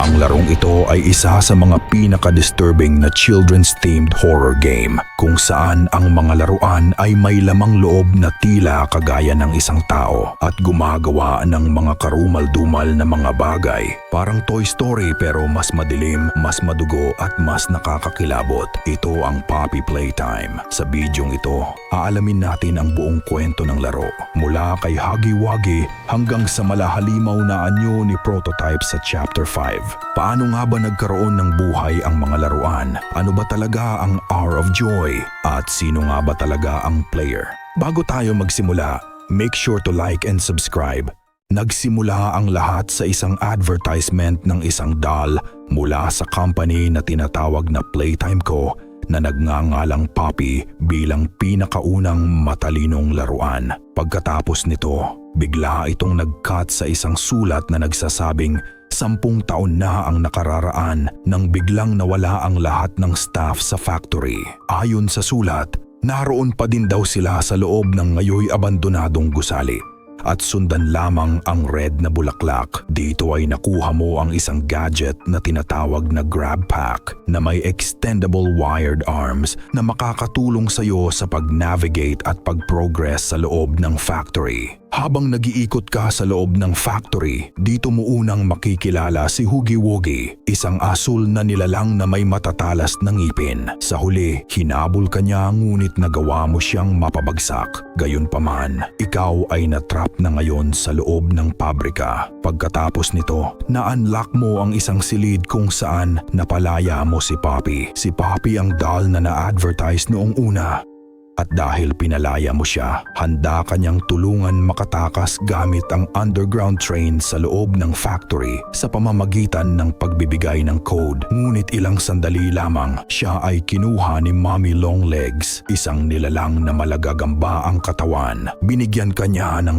Ang larong ito ay isa sa mga pinaka-disturbing na children's-themed horror game kung saan ang mga laruan ay may lamang loob na tila kagaya ng isang tao at gumagawa ng mga karumal-dumal na mga bagay. Parang Toy Story pero mas madilim, mas madugo at mas nakakakilabot. Ito ang Poppy Playtime. Sa bidyong ito, aalamin natin ang buong kwento ng laro. Mula kay Huggy Wuggy hanggang sa malahalimaw na anyo ni Prototype sa Chapter 5. Paano nga ba nagkaroon ng buhay ang mga laruan? Ano ba talaga ang Hour of Joy? At sino nga ba talaga ang player? Bago tayo magsimula, make sure to like and subscribe. Nagsimula ang lahat sa isang advertisement ng isang doll mula sa company na tinatawag na Playtime Co. na nagngangalang Poppy bilang pinakaunang matalinong laruan. Pagkatapos nito, bigla itong nag-cut sa isang sulat na nagsasabing 10 taon na ang nakararaan nang biglang nawala ang lahat ng staff sa factory. Ayon sa sulat, naroon pa din daw sila sa loob ng ngayoy abandonadong gusali. At sundan lamang ang red na bulaklak. Dito ay nakuha mo ang isang gadget na tinatawag na Grab Pack na may extendable wired arms na makakatulong sa iyo sa pag-navigate at pag-progress sa loob ng factory. Habang nag-iikot ka sa loob ng factory, dito mo unang makikilala si Huggy Wuggy, isang asul na nilalang na may matatalas na ngipin. Sa huli, hinabol ka niya ngunit nagawa mo siyang mapabagsak. Gayunpaman, ikaw ay natrap na ngayon sa loob ng pabrika. Pagkatapos nito, na-unlock mo ang isang silid kung saan napalaya mo si Poppy. Si Poppy ang doll na na-advertise noong una. At dahil pinalaya mo siya, handa kanyang tulungan makatakas gamit ang underground train sa loob ng factory sa pamamagitan ng pagbibigay ng code. Ngunit ilang sandali lamang, siya ay kinuha ni Mommy Longlegs, isang nilalang na malagagamba ang katawan. Binigyan kanya ng